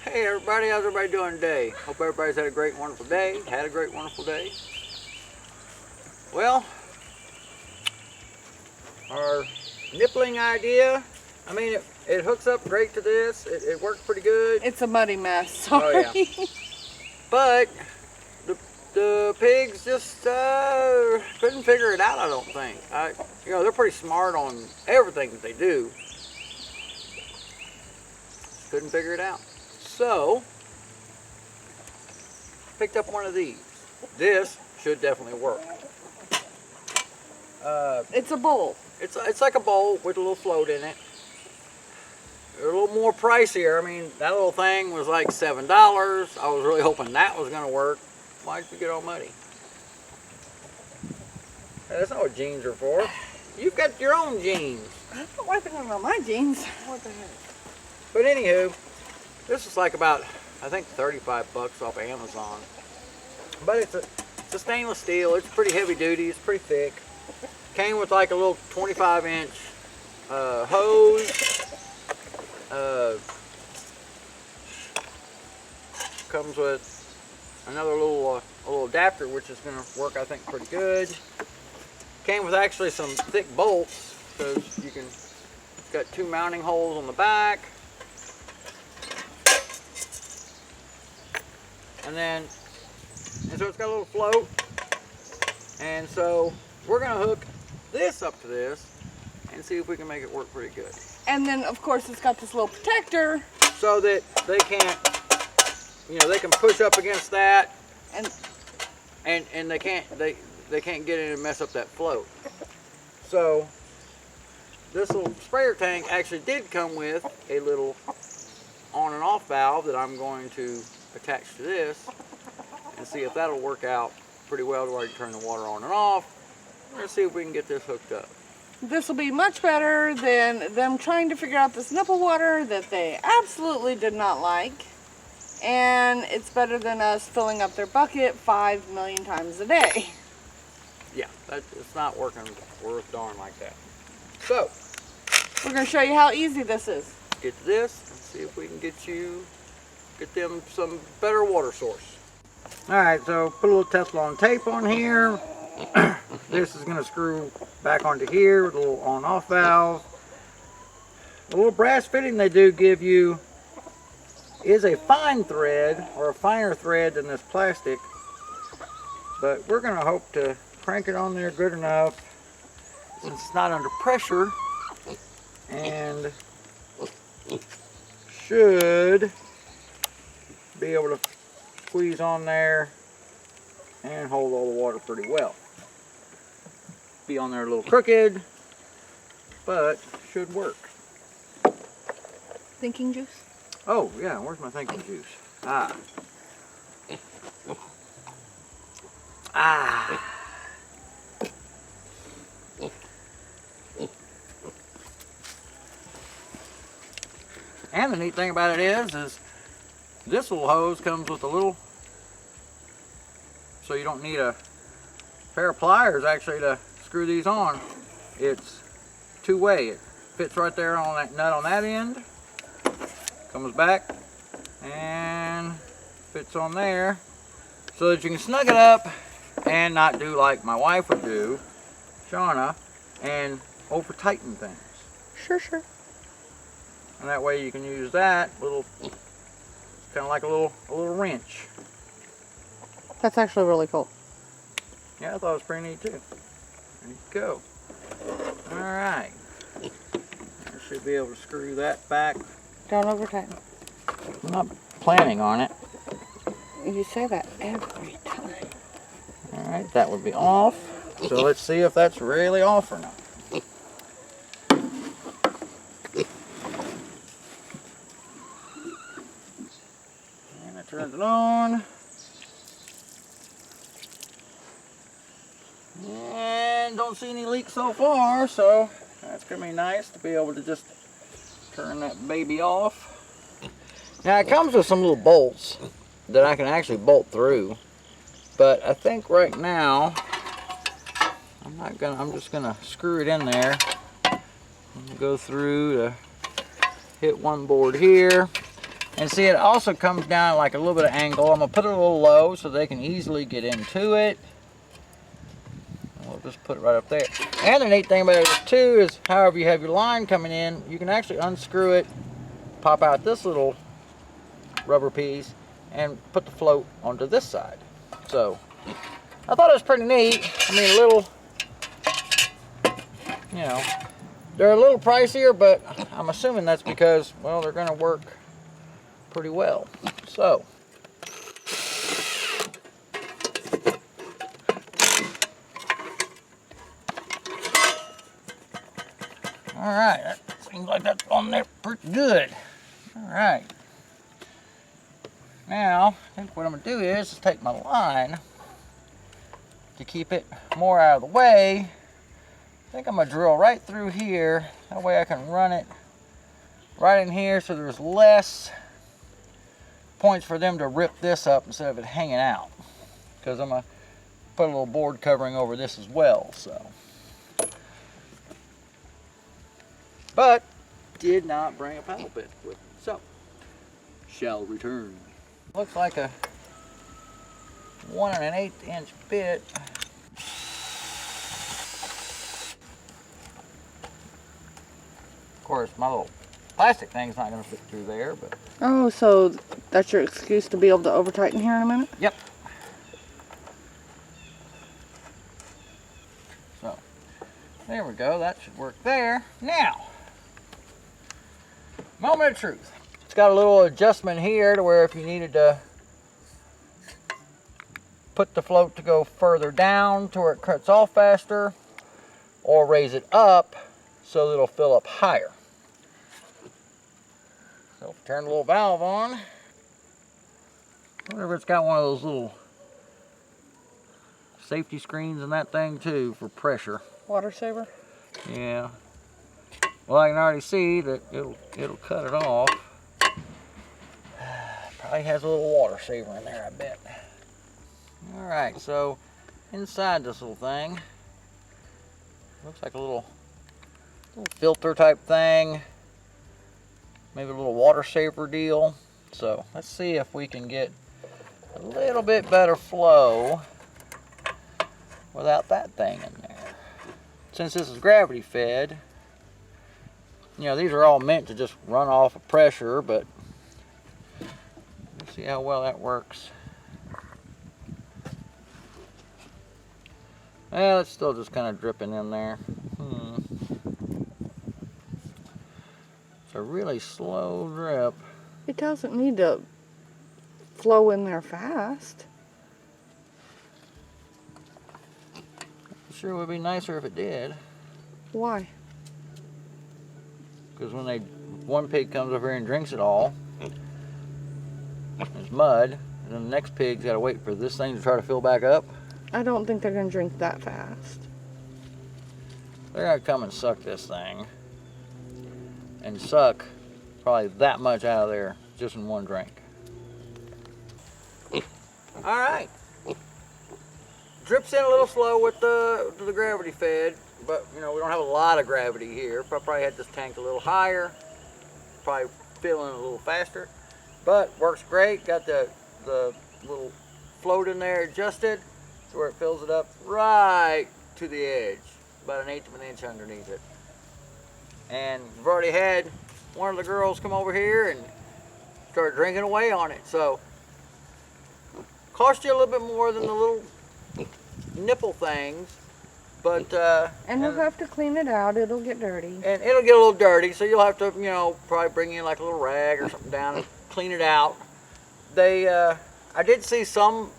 Hey everybody, how's everybody doing today? Hope everybody's had a great, wonderful day. Had a great, wonderful day. Well, our nippling idea, I mean, it hooks up great to this. It works pretty good. It's a muddy mess, sorry. Oh, yeah. But the pigs just couldn't figure it out, I don't think. You know, they're pretty smart on everything that they do. Just couldn't figure it out. So, picked up one of these. This should definitely work. It's a bowl. It's like a bowl with a little float in it. They're a little more pricier. I mean, that little thing was like $7. I was really hoping that was going to work. Why did you get all muddy? Hey, that's not what jeans are for. You've got your own jeans. I'm not wiping them on my jeans. What the heck? But anywho, this is like about, I think, 35 bucks off Amazon. But it's a stainless steel. It's pretty heavy duty. It's pretty thick. Came with like a little 25-inch hose. Comes with another little adapter, which is going to work, I think, pretty good. Came with actually some thick bolts, because you can. It's got 2 mounting holes on the back. And so it's got a little float, and so we're going to hook this up to this and see if we can make it work pretty good. And then of course it's got this little protector so that they can't, you know, they can push up against that and they can't get in and mess up that float. So this little sprayer tank actually did come with a little on and off valve that I'm going to attach to this and see if that'll work out pretty well to where I can turn the water on and off. Let's see if we can get this hooked up. This will be much better than them trying to figure out this nipple water that they absolutely did not like. And it's better than us filling up their bucket 5 million times a day. Yeah, it's not working worth darn like that. So, we're going to show you how easy this is. Get to this and see if we can get them some better water source. Alright, so put a little Teflon tape on here. This is going to screw back onto here with a little on-off valve. The little brass fitting they do give you is a fine thread, or a finer thread than this plastic. But we're going to hope to crank it on there good enough since it's not under pressure, and should be able to squeeze on there and hold all the water pretty well. Be on there a little crooked, but should work. Thinking juice? Oh yeah, where's my thinking juice? Ah. And the neat thing about it is this little hose comes with a little, so you don't need a pair of pliers actually to screw these on. It's two-way. It fits right there on that nut on that end, comes back and fits on there, so that you can snug it up and not do like my wife would do, Shauna, and over tighten things. Sure. And that way you can use that little, kind of like a little wrench. That's actually really cool. Yeah, I thought it was pretty neat too. There you go. Alright. I should be able to screw that back. Don't over tighten. I'm not planning on it. You say that every time. Alright, that would be off. So let's see if that's really off or not. And I turn it on. And don't see any leaks so far, so that's gonna be nice to be able to just turn that baby off. Now it comes with some little bolts that I can actually bolt through, but I think right now I'm just gonna screw it in there and go through to hit one board here. And see, it also comes down like a little bit of angle. I'm gonna put it a little low so they can easily get into it. We'll just put it right up there. And the neat thing about it too is, however you have your line coming in, you can actually unscrew it, pop out this little rubber piece, and put the float onto this side. So I thought it was pretty neat. I mean, a little, you know, they're a little pricier, but I'm assuming that's because, well, they're gonna work pretty well. So all right, that seems like that's on there pretty good. All right, now I think what I'm gonna do is just take my line to keep it more out of the way. I think I'm gonna drill right through here. That way I can run it right in here so there's less points for them to rip this up instead of it hanging out. Because I'm gonna put a little board covering over this as well, so. But did not bring a paddle bit with me, so shall return. Looks like a 1 1/8 inch bit. Of course, my little plastic thing's not going to fit through there, but. Oh, so that's your excuse to be able to over tighten here in a minute? Yep. So there we go. That should work there. Now, moment of truth. It's got a little adjustment here to where if you needed to put the float to go further down to where it cuts off faster, or raise it up so that it'll fill up higher. So turn the little valve on. Whatever, it's got one of those little safety screens in that thing too for pressure. Water saver? Yeah. Well, I can already see that it'll cut it off. Probably has a little water saver in there, I bet. All right, so inside this little thing, looks like a little filter type thing. Maybe a little water saver deal. So let's see if we can get a little bit better flow without that thing in there. Since this is gravity fed, you know, these are all meant to just run off of pressure, but let's see how well that works. Well, it's still just kind of dripping in there. It's a really slow drip. It doesn't need to flow in there fast. Sure would be nicer if it did. Why? Because when one pig comes over here and drinks it all, there's mud, and then the next pig's got to wait for this thing to try to fill back up. I don't think they're going to drink that fast. They're going to come and suck this thing. And suck probably that much out of there just in one drink. All right. Drips in a little slow with the gravity fed, but you know, we don't have a lot of gravity here. Probably had this tank a little higher, probably filling a little faster, but works great. Got the little float in there adjusted to where it fills it up right to the edge, about 1/8 of an inch underneath it. And we've already had one of the girls come over here and start drinking away on it. So, cost you a little bit more than the little nipple things, but and we'll have to clean it out. It'll get dirty. And it'll get a little dirty, so you'll have to, you know, probably bring in like a little rag or something down and clean it out. They, I did see some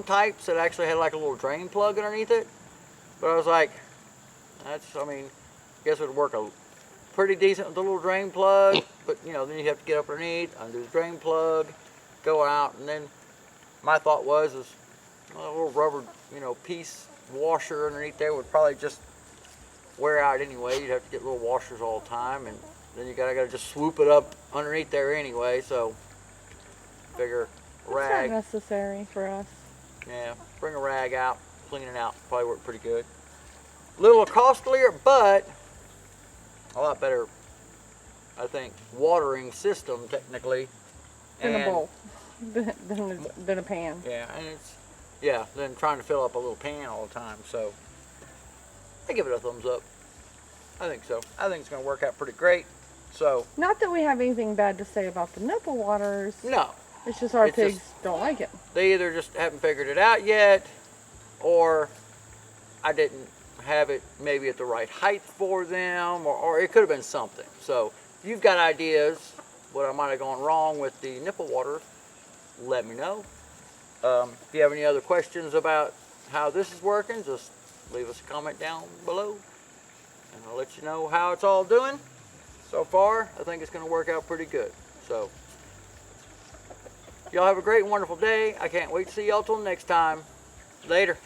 types that actually had like a little drain plug underneath it, but I was like, that's, I mean, I guess it would work a pretty decent with the little drain plug, but you know, then you have to get up underneath, undo the drain plug, go out, and then my thought was a little rubber, you know, piece washer underneath there would probably just wear out anyway. You'd have to get little washers all the time, and then you gotta just swoop it up underneath there anyway. So figure It's rag. not necessary for us. Yeah, bring a rag out, clean it out. Probably work pretty good. A little costlier, but a lot better, I think, watering system technically. In a And- bowl. Than a pan. Yeah, and it's than trying to fill up a little pan all the time. So I give it a thumbs up. I think so. I think it's going to work out pretty great. So Not that we have anything bad to say about the nipple waters. no, It's just our It's pigs just- don't like it. they either just haven't figured it out yet, or I didn't have it maybe at the right height for them, or it could have been something. So if you've got ideas what I might have gone wrong with the nipple water, let me know. If you have any other questions about how this is working, just leave us a comment down below, and I'll let you know how it's all doing. So far, I think it's going to work out pretty good. So y'all have a great and wonderful day. I can't wait to see y'all till next time. Later.